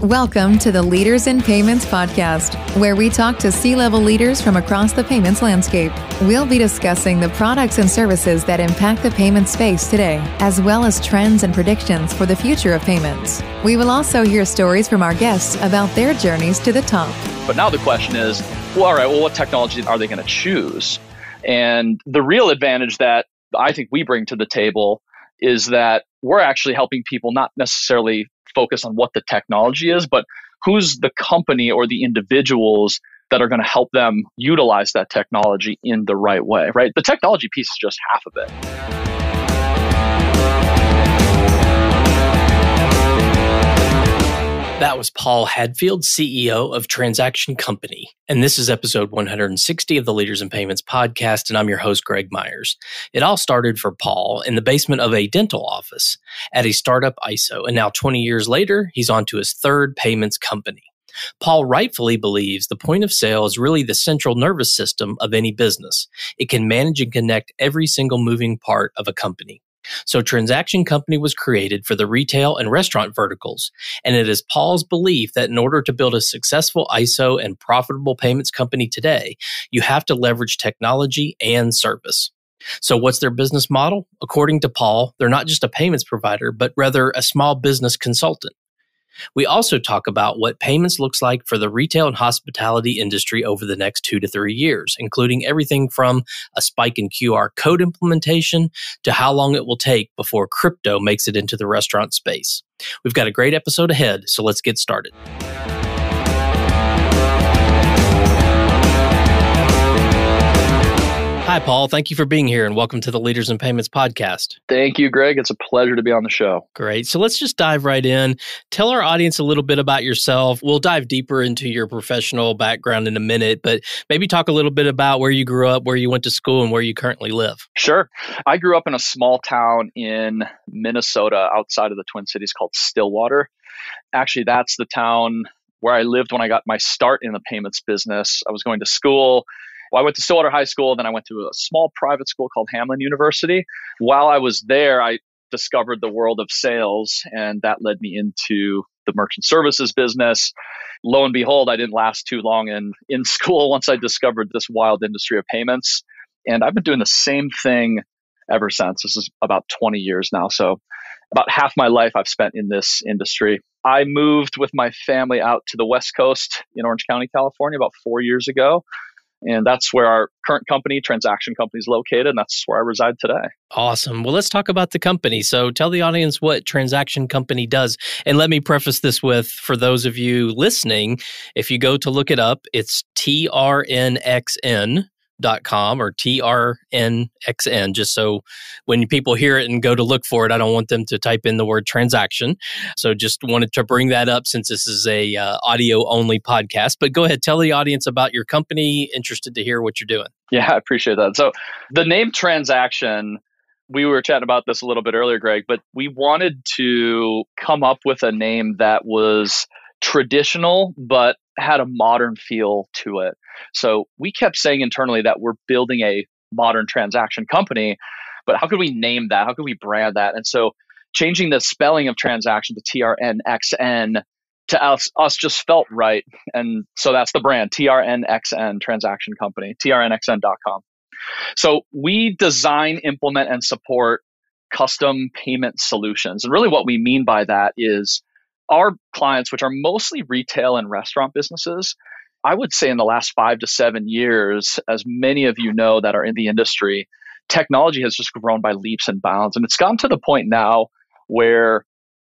Welcome to the Leaders in Payments podcast, where we talk to C-level leaders from across the payments landscape. We'll be discussing the products and services that impact the payment space today, as well as trends and predictions for the future of payments. We will also hear stories from our guests about their journeys to the top. But now the question is, what technology are they going to choose? And the real advantage that I think we bring to the table is that we're actually helping people not necessarily focus on what the technology is, but who's the company or the individuals that are going to help them utilize that technology in the right way, right? The technology piece is just half of it. That was Paul Hadfield, CEO of TRNXN Company. And this is episode 160 of the Leaders in Payments podcast, and I'm your host, Greg Myers. It all started for Paul in the basement of a dental office at a startup ISO, and now 20 years later, he's on to his third payments company. Paul rightfully believes the point of sale is really the central nervous system of any business. It can manage and connect every single moving part of a company. So TRNXN Company was created for the retail and restaurant verticals, and it is Paul's belief that in order to build a successful ISO and profitable payments company today, you have to leverage technology and service. So what's their business model? According to Paul, they're not just a payments provider, but rather a small business consultant. We also talk about what payments looks like for the retail and hospitality industry over the next 2 to 3 years, including everything from a spike in QR code implementation to how long it will take before crypto makes it into the restaurant space. We've got a great episode ahead, so let's get started. Hi, Paul. Thank you for being here and welcome to the Leaders in Payments podcast. Thank you, Greg. It's a pleasure to be on the show. Great. So let's just dive right in. Tell our audience a little bit about yourself. We'll dive deeper into your professional background in a minute, but maybe talk a little bit about where you grew up, where you went to school, and where you currently live. Sure. I grew up in a small town in Minnesota outside of the Twin Cities called Stillwater. Actually, that's the town where I lived when I got my start in the payments business. I was going to school. Well, I went to Stillwater High School, then I went to a small private school called Hamline University. While I was there, I discovered the world of sales, and that led me into the merchant services business. Lo and behold, I didn't last too long in school once I discovered this wild industry of payments. And I've been doing the same thing ever since. This is about 20 years now. So about half my life I've spent in this industry. I moved with my family out to the West Coast in Orange County, California about 4 years ago. And that's where our current company, TRNXN Company, is located, and that's where I reside today. Awesome. Well, let's talk about the company. So tell the audience what TRNXN Company does. And let me preface this with, for those of you listening, if you go to look it up, it's TRNXN.com or TRNXN, just so when people hear it and go to look for it, I don't want them to type in the word transaction. So just wanted to bring that up since this is a audio only podcast. But go ahead, tell the audience about your company. Interested to hear what you're doing. Yeah, I appreciate that. So the name TRNXN, we were chatting about this a little bit earlier, Greg, but we wanted to come up with a name that was traditional, but had a modern feel to it. So we kept saying internally that we're building a modern transaction company, but how could we name that? How could we brand that? And so changing the spelling of transaction to TRNXN to us just felt right. And so that's the brand, TRNXN Transaction Company, TRNXN.com. So we design, implement, and support custom payment solutions. And really what we mean by that is our clients, which are mostly retail and restaurant businesses, I would say in the last 5 to 7 years, as many of you know that are in the industry, technology has just grown by leaps and bounds. And it's gotten to the point now where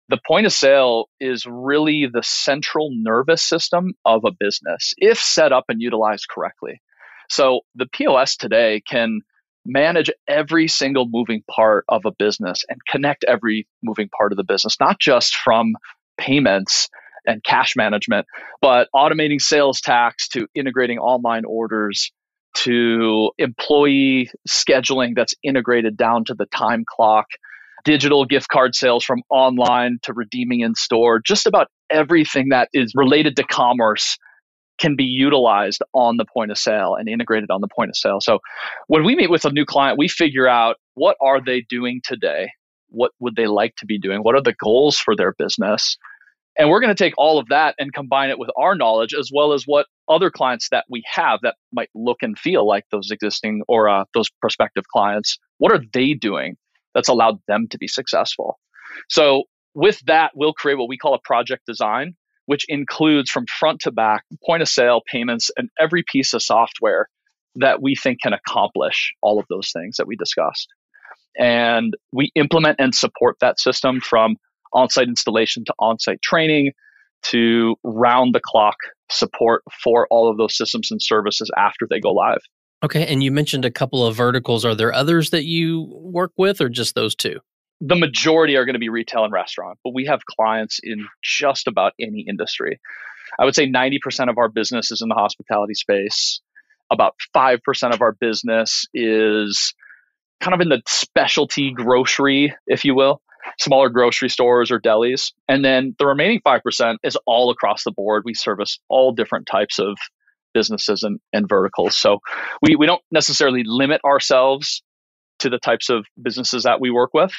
the point of sale is really the central nervous system of a business, if set up and utilized correctly. So the POS today can manage every single moving part of a business and connect every moving part of the business, not just from payments and cash management, but automating sales tax to integrating online orders to employee scheduling that's integrated down to the time clock, digital gift card sales from online to redeeming in store. Just about everything that is related to commerce can be utilized on the point of sale and integrated on the point of sale. So when we meet with a new client, we figure out what are they doing today? What would they like to be doing? What are the goals for their business? And we're going to take all of that and combine it with our knowledge, as well as what other clients that we have that might look and feel like those existing or those prospective clients. What are they doing that's allowed them to be successful? So with that, we'll create what we call a project design, which includes from front to back, point of sale, payments, and every piece of software that we think can accomplish all of those things that we discussed. And we implement and support that system from on-site installation to on-site training to round-the-clock support for all of those systems and services after they go live. Okay, and you mentioned a couple of verticals. Are there others that you work with or just those two? The majority are going to be retail and restaurant, but we have clients in just about any industry. I would say 90% of our business is in the hospitality space. About 5% of our business is kind of in the specialty grocery, if you will, smaller grocery stores or delis. And then the remaining 5% is all across the board. We service all different types of businesses and verticals. So we don't necessarily limit ourselves to the types of businesses that we work with,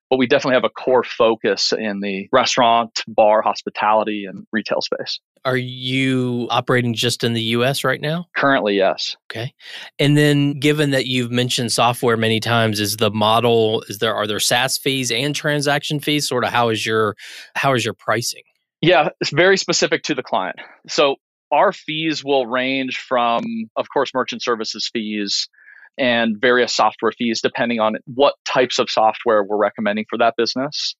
but we definitely have a core focus in the restaurant, bar, hospitality, and retail space. Are you operating just in the US right now? Currently, yes. Okay. And then given that you've mentioned software many times, is the model, are there SaaS fees and transaction fees? Sort of how is your pricing? Yeah, it's very specific to the client. So our fees will range from, of course, merchant services fees and various software fees, depending on what types of software we're recommending for that business,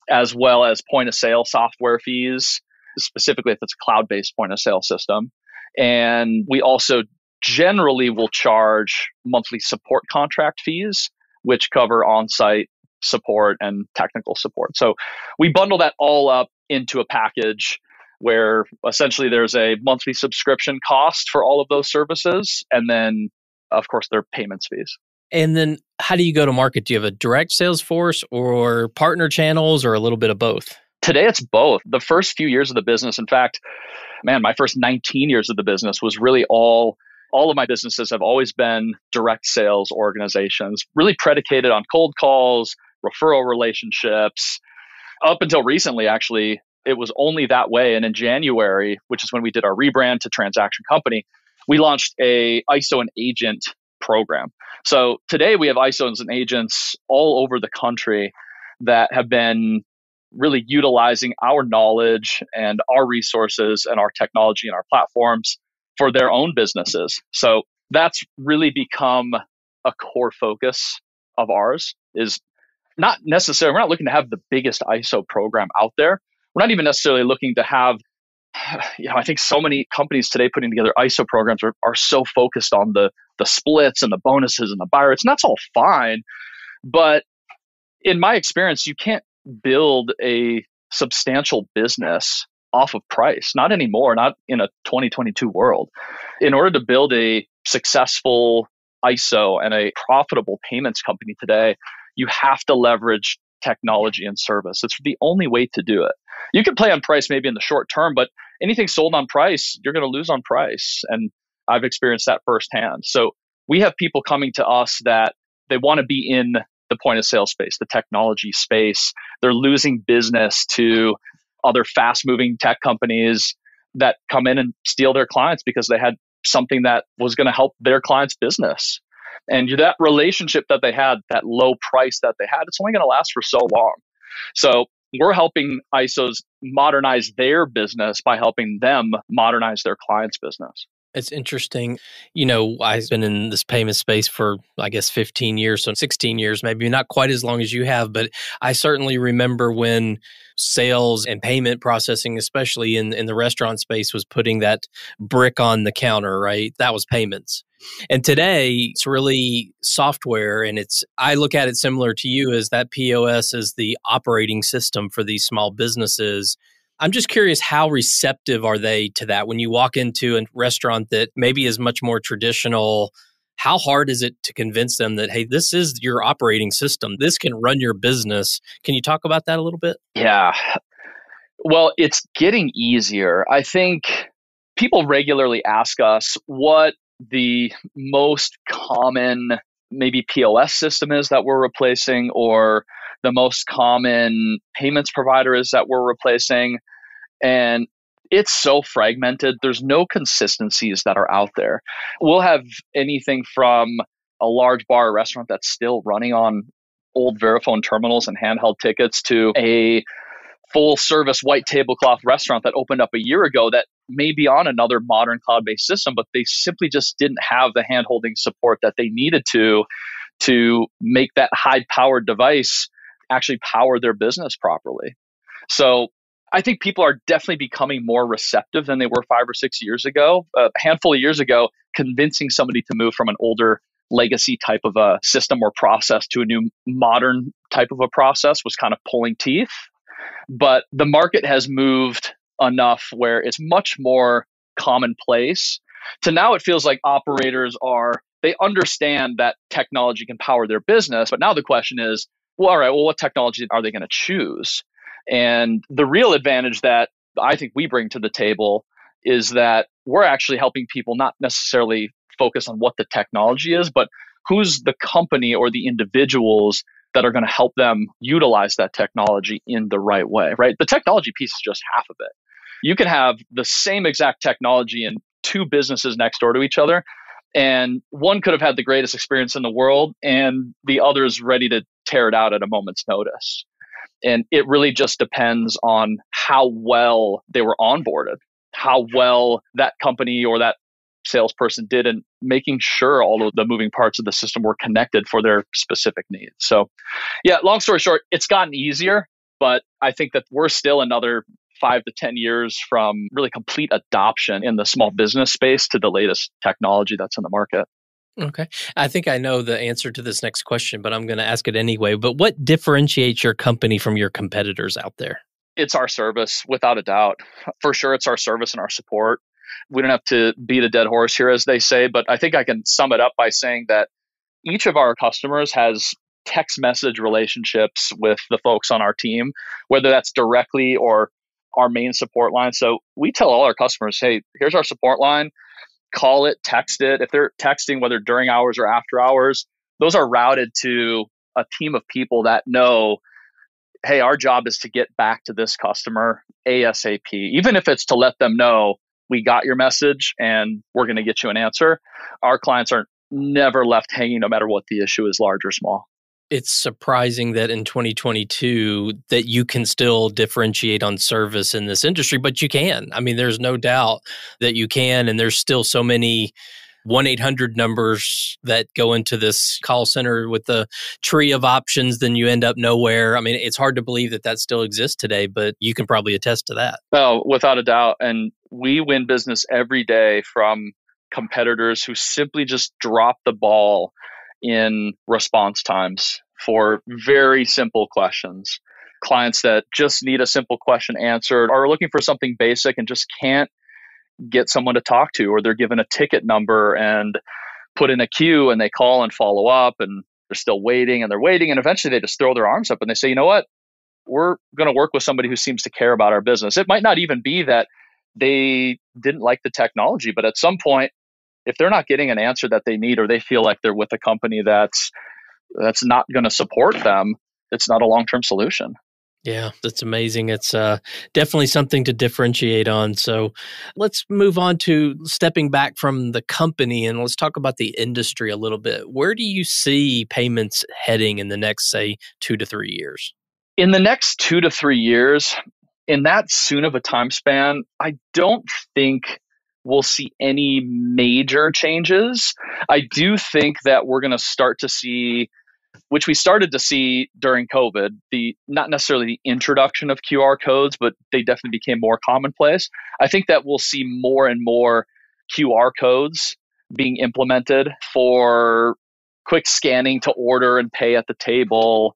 as well as point of sale software fees, specifically if it's a cloud-based point of sale system. And we also generally will charge monthly support contract fees, which cover on-site support and technical support. So we bundle that all up into a package where essentially there's a monthly subscription cost for all of those services. And then, of course, there are payments fees. And then how do you go to market? Do you have a direct sales force or partner channels or a little bit of both? Today, it's both. The first few years of the business, in fact, my first 19 years of the business was really all of my businesses have always been direct sales organizations, really predicated on cold calls, referral relationships. Up until recently, actually, it was only that way. And in January, which is when we did our rebrand to TRNXN Company, we launched a ISO and agent program. So today we have ISOs and agents all over the country that have been really utilizing our knowledge and our resources and our technology and our platforms for their own businesses. So that's really become a core focus of ours. Is not necessarily, we're not looking to have the biggest ISO program out there. We're not even necessarily looking to have, I think so many companies today putting together ISO programs are so focused on the splits and the bonuses and the buy rates, and that's all fine. But in my experience, you can't build a substantial business off of price. Not anymore, not in a 2022 world. In order to build a successful ISO and a profitable payments company today, you have to leverage technology and service. It's the only way to do it. You can play on price maybe in the short term, but anything sold on price, you're going to lose on price. And I've experienced that firsthand. So we have people coming to us that they want to be in the point of sale space, the technology space. They're losing business to other fast moving tech companies that come in and steal their clients because they had something that was going to help their client's business. And that relationship that they had, that low price that they had, it's only going to last for so long. So we're helping ISOs modernize their business by helping them modernize their client's business. It's interesting. I've been in this payment space for, 15 years, so 16 years, maybe not quite as long as you have, but I certainly remember when sales and payment processing, especially in the restaurant space, was putting that brick on the counter, right? That was payments. And today, it's really software, and I look at it similar to you as that POS is the operating system for these small businesses. I'm just curious, how receptive are they to that? When you walk into a restaurant that maybe is much more traditional, how hard is it to convince them that, hey, this is your operating system, this can run your business? Can you talk about that a little bit? Yeah. Well, it's getting easier. I think people regularly ask us what the most common maybe POS system is that we're replacing, or the most common payments provider is that we're replacing. And it's so fragmented. There's no consistencies that are out there. We'll have anything from a large bar or restaurant that's still running on old Verifone terminals and handheld tickets to a full service white tablecloth restaurant that opened up a year ago that may be on another modern cloud-based system, but they simply just didn't have the hand-holding support that they needed to make that high-powered device actually power their business properly. So I think people are definitely becoming more receptive than they were 5 or 6 years ago. A handful of years ago, convincing somebody to move from an older legacy type of a system or process to a new modern type of a process was kind of pulling teeth. But the market has moved enough where it's much more commonplace to now it feels like operators they understand that technology can power their business. But now the question is, well, all right, well, what technology are they going to choose? And the real advantage that I think we bring to the table is that we're actually helping people not necessarily focus on what the technology is, but who's the company or the individuals that are going to help them utilize that technology in the right way, right? The technology piece is just half of it. You can have the same exact technology in two businesses next door to each other, and one could have had the greatest experience in the world, and the other is ready to tear it out at a moment's notice. And it really just depends on how well they were onboarded, how well that company or that salesperson did in making sure all of the moving parts of the system were connected for their specific needs. So yeah, long story short, it's gotten easier, but I think that we're still another 5 to 10 years from really complete adoption in the small business space to the latest technology that's in the market. Okay. I think I know the answer to this next question, but I'm going to ask it anyway. But what differentiates your company from your competitors out there? It's our service, without a doubt. For sure, it's our service and our support. We don't have to beat a dead horse here, as they say, but I think I can sum it up by saying that each of our customers has text message relationships with the folks on our team, whether that's directly or our main support line. So we tell all our customers, hey, here's our support line. Call it, text it. If they're texting, whether during hours or after hours, those are routed to a team of people that know, hey, our job is to get back to this customer ASAP, even if it's to let them know we got your message and we're going to get you an answer. Our clients are never left hanging no matter what the issue is, large or small. It's surprising that in 2022 that you can still differentiate on service in this industry, but you can. I mean, there's no doubt that you can, and there's still so many 1-800 numbers that go into this call center with the tree of options, then you end up nowhere. I mean, it's hard to believe that still exists today, but you can probably attest to that. Oh, without a doubt. And we win business every day from competitors who simply just drop the ball in response times for very simple questions. Clients that just need a simple question answered are looking for something basic and just can't get someone to talk to, or they're given a ticket number and put in a queue and they call and follow up and they're still waiting and they're waiting. And eventually they just throw their arms up and they say, you know what? We're going to work with somebody who seems to care about our business. It might not even be that they didn't like the technology, but at some point, if they're not getting an answer that they need, or they feel like they're with a company that's not going to support them, it's not a long-term solution. Yeah, that's amazing. It's definitely something to differentiate on. So let's move on to stepping back from the company and let's talk about the industry a little bit. Where do you see payments heading in the next, say, 2 to 3 years? In the next 2 to 3 years, in that soon of a time span, I don't think we'll see any major changes. I do think that we're going to start to see, which we started to see during COVID, not necessarily the introduction of QR codes, but they definitely became more commonplace. I think that we'll see more and more QR codes being implemented for quick scanning to order and pay at the table,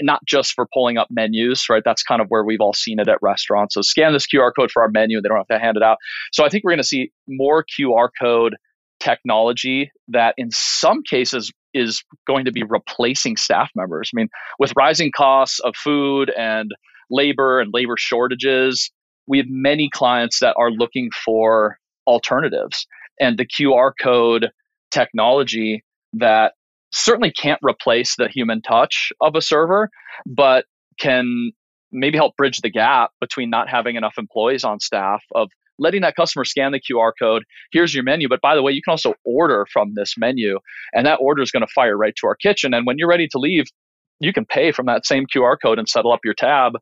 not just for pulling up menus, right? That's kind of where we've all seen it at restaurants. So scan this QR code for our menu, and they don't have to hand it out. So I think we're going to see more QR code technology that in some cases is going to be replacing staff members. I mean, with rising costs of food and labor shortages, we have many clients that are looking for alternatives. And the QR code technology that certainly can't replace the human touch of a server, but can maybe help bridge the gap between not having enough employees on staff of letting that customer scan the QR code. Here's your menu. But by the way, you can also order from this menu, and that order is going to fire right to our kitchen. And when you're ready to leave, you can pay from that same QR code and settle up your tab,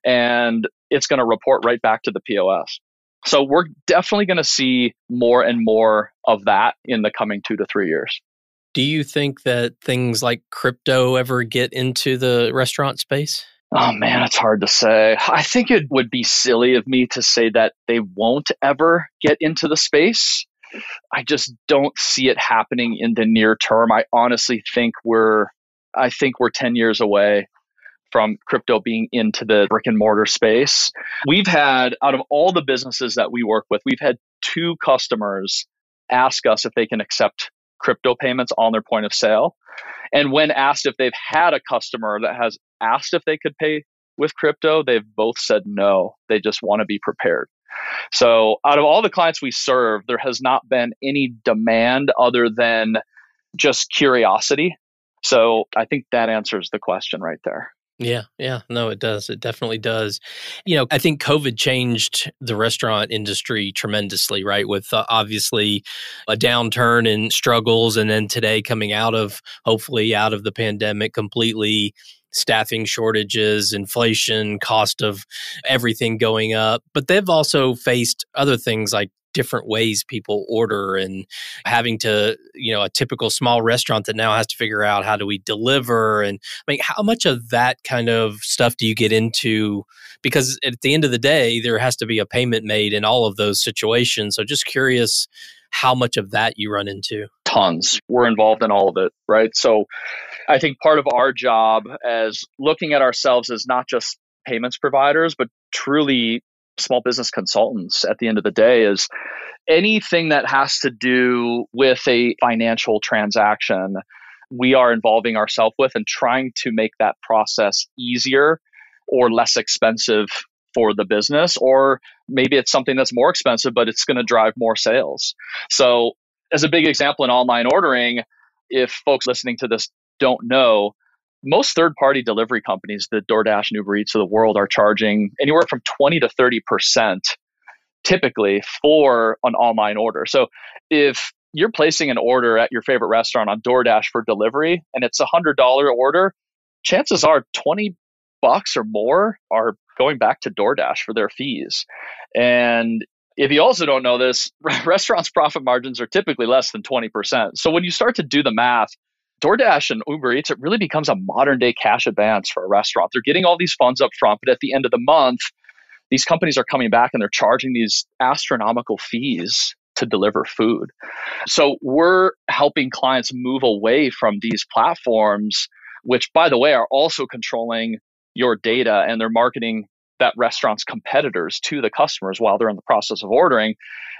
and it's going to report right back to the POS. So we're definitely going to see more and more of that in the coming 2 to 3 years. Do you think that things like crypto ever get into the restaurant space? Oh man, it's hard to say. I think it would be silly of me to say that they won't ever get into the space. I just don't see it happening in the near term. I honestly think we're 10 years away from crypto being into the brick and mortar space. We've had, out of all the businesses that we work with, we've had 2 customers ask us if they can accept crypto payments on their point of sale. And when asked if they've had a customer that has asked if they could pay with crypto, they've both said no. They just want to be prepared. So out of all the clients we serve, there has not been any demand other than just curiosity. So I think that answers the question right there. Yeah. No, it does. It definitely does. I think COVID changed the restaurant industry tremendously, right? With obviously a downturn in struggles, and then today coming hopefully out of the pandemic completely, staffing shortages, inflation, cost of everything going up. But they've also faced other things like different ways people order, and having to, a typical small restaurant that now has to figure out, how do we deliver? And I mean, how much of that kind of stuff do you get into? Because at the end of the day, there has to be a payment made in all of those situations. So just curious how much of that you run into. Tons. We're involved in all of it, right? So I think part of our job as looking at ourselves as not just payments providers, but truly small business consultants at the end of the day is anything that has to do with a financial transaction, we are involving ourselves with and trying to make that process easier or less expensive for the business, or maybe it's something that's more expensive, but it's going to drive more sales. So as a big example in online ordering, if folks listening to this don't know, most third-party delivery companies, the DoorDash and Uber Eats of the world, are charging anywhere from 20 to 30% typically for an online order. So if you're placing an order at your favorite restaurant on DoorDash for delivery and it's a $100 order, chances are $20 or more are going back to DoorDash for their fees. And if you also don't know this, restaurants' profit margins are typically less than 20%. So when you start to do the math, DoorDash and Uber Eats, it really becomes a modern day cash advance for a restaurant. They're getting all these funds up front, but at the end of the month, these companies are coming back and they're charging these astronomical fees to deliver food. So we're helping clients move away from these platforms, which, by the way, are also controlling your data, and they're marketing that restaurant's competitors to the customers while they're in the process of ordering.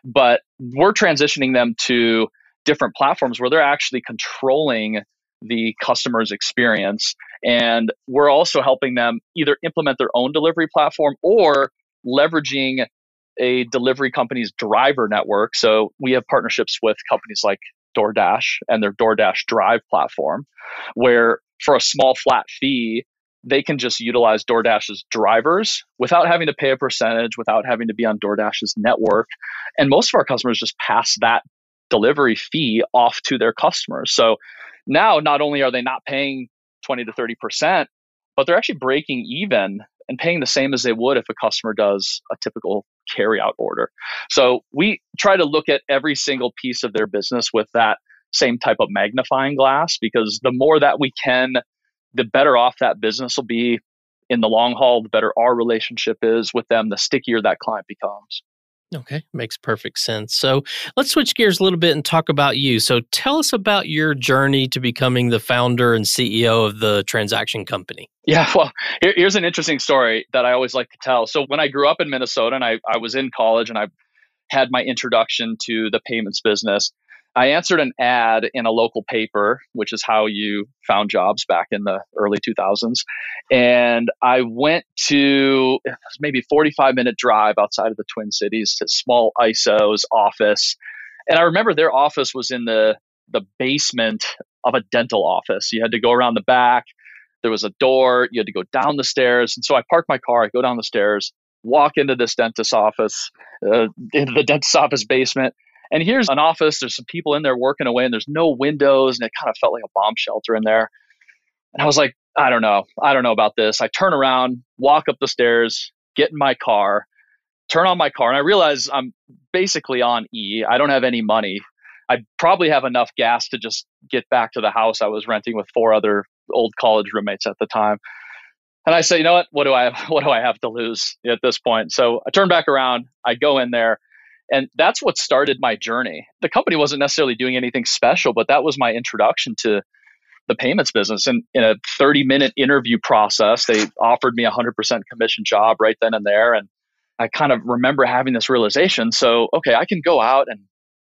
But we're transitioning them to different platforms where they're actually controlling the customer's experience. And we're also helping them either implement their own delivery platform or leveraging a delivery company's driver network. So we have partnerships with companies like DoorDash and their DoorDash Drive platform, where for a small flat fee, they can just utilize DoorDash's drivers without having to pay a percentage, without having to be on DoorDash's network. And most of our customers just pass that delivery fee off to their customers. So now not only are they not paying 20 to 30%, but they're actually breaking even and paying the same as they would if a customer does a typical carryout order. So we try to look at every single piece of their business with that same type of magnifying glass, because the more that we can, the better off that business will be in the long haul, the better our relationship is with them, the stickier that client becomes. Okay, makes perfect sense. So let's switch gears a little bit and talk about you. So tell us about your journey to becoming the founder and CEO of the TRNXN Company. Yeah, well, here's an interesting story that I always like to tell. So when I grew up in Minnesota and I was in college and I had my introduction to the payments business, I answered an ad in a local paper, which is how you found jobs back in the early 2000s. And I went to maybe 45-minute drive outside of the Twin Cities to small ISO's office. And I remember their office was in the basement of a dental office. You had to go around the back. There was a door. You had to go down the stairs. And so I park my car, I go down the stairs, walk into this dentist's office, into the dentist's office basement. And here's an office. There's some people in there working away, and there's no windows. And it kind of felt like a bomb shelter in there. And I was like, I don't know about this. I turn around, walk up the stairs, get in my car, turn on my car, and I realize I'm basically on E. I don't have any money. I probably have enough gas to just get back to the house I was renting with 4 other old college roommates at the time. And I say, you know what? What do I have to lose at this point? So I turn back around, I go in there, and that's what started my journey. The company wasn't necessarily doing anything special, but that was my introduction to the payments business. And in a 30-minute interview process, they offered me a 100% commission job right then and there. And I kind of remember having this realization. So, okay, I can go out and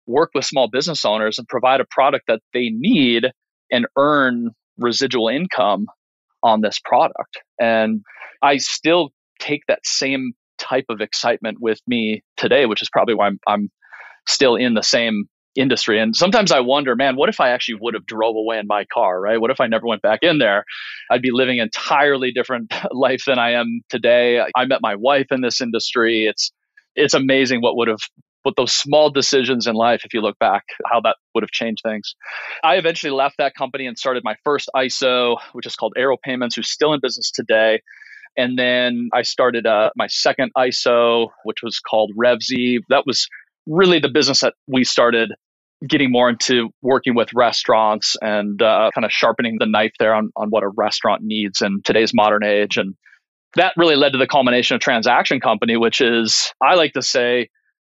work with small business owners and provide a product that they need and earn residual income on this product. And I still take that same type of excitement with me today, which is probably why I'm still in the same industry. And sometimes I wonder, man, what if I actually would have drove away in my car, right? What if I never went back in there? I'd be living an entirely different life than I am today. I met my wife in this industry. It's amazing what those small decisions in life, if you look back, how that would have changed things. I eventually left that company and started my first ISO, which is called Aero Payments, who's still in business today. And then I started my second ISO, which was called RevZ. That was really the business that we started getting more into working with restaurants and kind of sharpening the knife there on what a restaurant needs in today's modern age. And that really led to the culmination of TRNXN Company, which is, I like to say,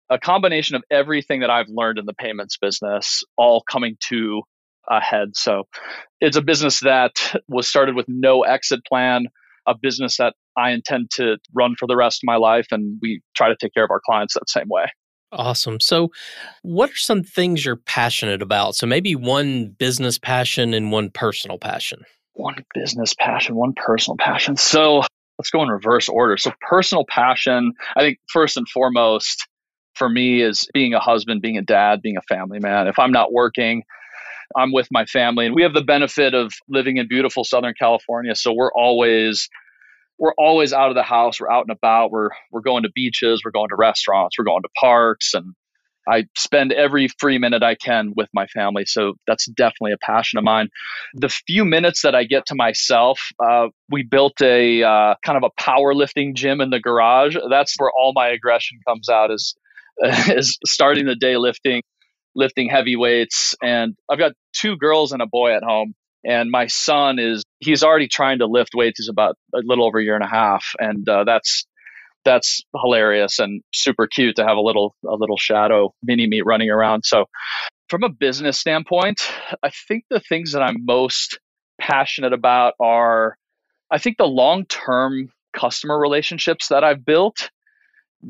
a combination of everything that I've learned in the payments business all coming to a head. So it's a business that was started with no exit plan, a business that I intend to run for the rest of my life. And we try to take care of our clients that same way. Awesome. So what are some things you're passionate about? So maybe one business passion and one personal passion. One business passion, one personal passion. So let's go in reverse order. So personal passion, I think first and foremost for me is being a husband, being a dad, being a family man. If I'm not working, I'm with my family. And we have the benefit of living in beautiful Southern California. So we're always out of the house. We're out and about. We're going to beaches. We're going to restaurants. We're going to parks. And I spend every free minute I can with my family. So that's definitely a passion of mine. The few minutes that I get to myself, we built a kind of a powerlifting gym in the garage. That's where all my aggression comes out is starting the day lifting heavy weights. And I've got 2 girls and a boy at home. And my son he's already trying to lift weights. He's about a little over a year and a half. And that's hilarious and super cute to have a little shadow mini me running around. So from a business standpoint, I think the things that I'm most passionate about are, I think, the long-term customer relationships that I've built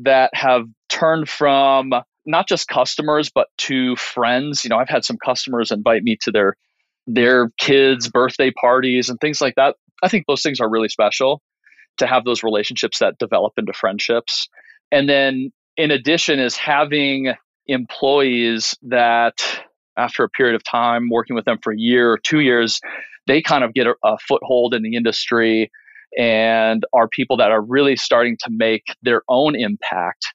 that have turned from not just customers, but to friends. You know, I've had some customers invite me to their kids' birthday parties and things like that. I think those things are really special to have those relationships that develop into friendships. And then in addition is having employees that after a period of time working with them for a year or 2 years, they kind of get a foothold in the industry and are people that are really starting to make their own impact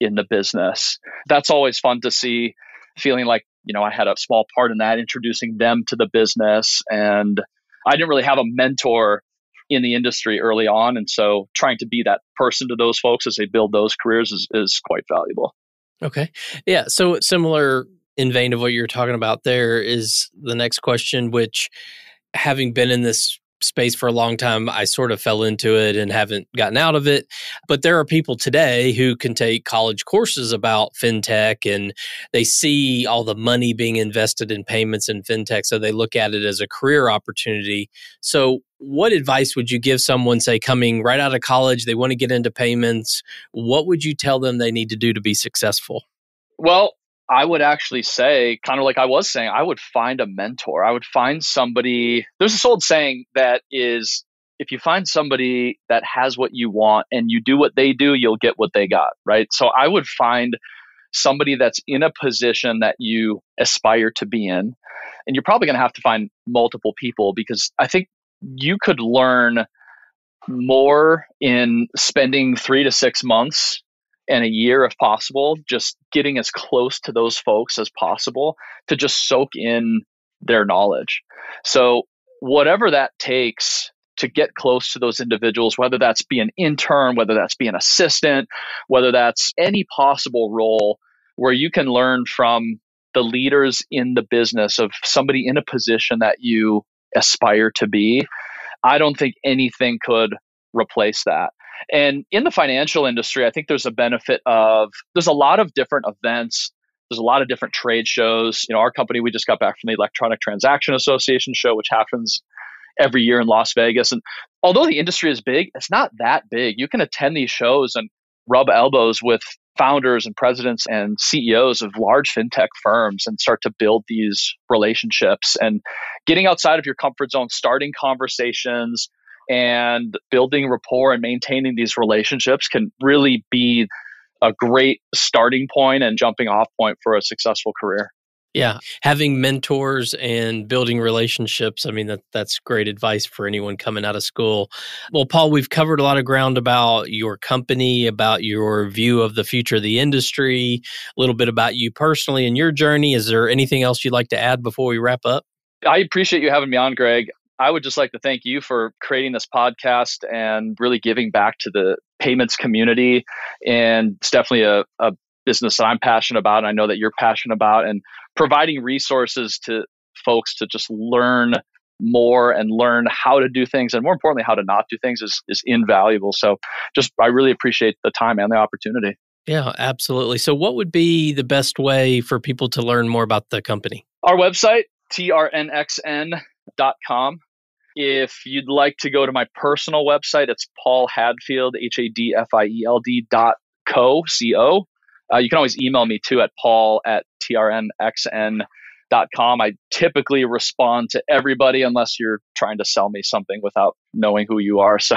in the business. That's always fun to see, feeling like, you know, I had a small part in that, introducing them to the business. And I didn't really have a mentor in the industry early on. And so trying to be that person to those folks as they build those careers is quite valuable. Okay. Yeah. So similar in vein of what you're talking about there is the next question, which, having been in this space for a long time, I sort of fell into it and haven't gotten out of it. But there are people today who can take college courses about fintech and they see all the money being invested in payments and fintech. So they look at it as a career opportunity. So what advice would you give someone, say, coming right out of college, they want to get into payments? What would you tell them they need to do to be successful? Well, I would actually say, kind of like I was saying, I would find a mentor. I would find somebody. There's this old saying that is, if you find somebody that has what you want and you do what they do, you'll get what they got, right? So I would find somebody that's in a position that you aspire to be in. And you're probably going to have to find multiple people, because I think you could learn more in spending 3 to 6 months and a year, if possible, just getting as close to those folks as possible to just soak in their knowledge. So whatever that takes to get close to those individuals, whether that's be an intern, whether that's be an assistant, whether that's any possible role where you can learn from the leaders in the business of somebody in a position that you aspire to be, I don't think anything could replace that. And in the financial industry, I think there's a benefit of, there's a lot of different events. There's a lot of different trade shows. Our company, we just got back from the Electronic Transaction Association show, which happens every year in Las Vegas. And although the industry is big, it's not that big. You can attend these shows and rub elbows with founders and presidents and CEOs of large fintech firms and start to build these relationships and getting outside of your comfort zone, starting conversations and building rapport and maintaining these relationships can really be a great starting point and jumping off point for a successful career. Yeah. Having mentors and building relationships. I mean, that's great advice for anyone coming out of school. Well, Paul, we've covered a lot of ground about your company, about your view of the future of the industry, a little bit about you personally and your journey. Is there anything else you'd like to add before we wrap up? I appreciate you having me on, Greg. I would just like to thank you for creating this podcast and really giving back to the payments community. And it's definitely a business that I'm passionate about, and I know that you're passionate about, and providing resources to folks to just learn more and learn how to do things, and more importantly, how to not do things is invaluable. So I really appreciate the time and the opportunity. Yeah, absolutely. So what would be the best way for people to learn more about the company? Our website, TRNXN.com. If you'd like to go to my personal website, it's Paul Hadfield, HADFIELD.co. You can always email me too at paul@trnxn.com. I typically respond to everybody unless you're trying to sell me something without knowing who you are. So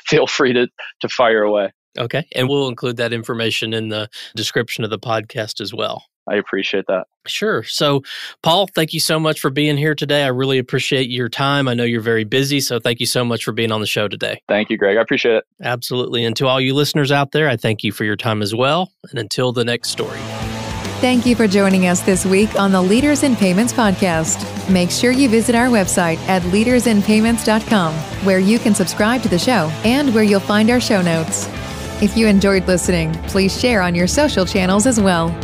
feel free to fire away. Okay. And we'll include that information in the description of the podcast as well. I appreciate that. Sure. So, Paul, thank you so much for being here today. I really appreciate your time. I know you're very busy, so thank you so much for being on the show today. Thank you, Greg. I appreciate it. Absolutely. And to all you listeners out there, I thank you for your time as well. And until the next story. Thank you for joining us this week on the Leaders in Payments podcast. Make sure you visit our website at leadersinpayments.com, where you can subscribe to the show and where you'll find our show notes. If you enjoyed listening, please share on your social channels as well.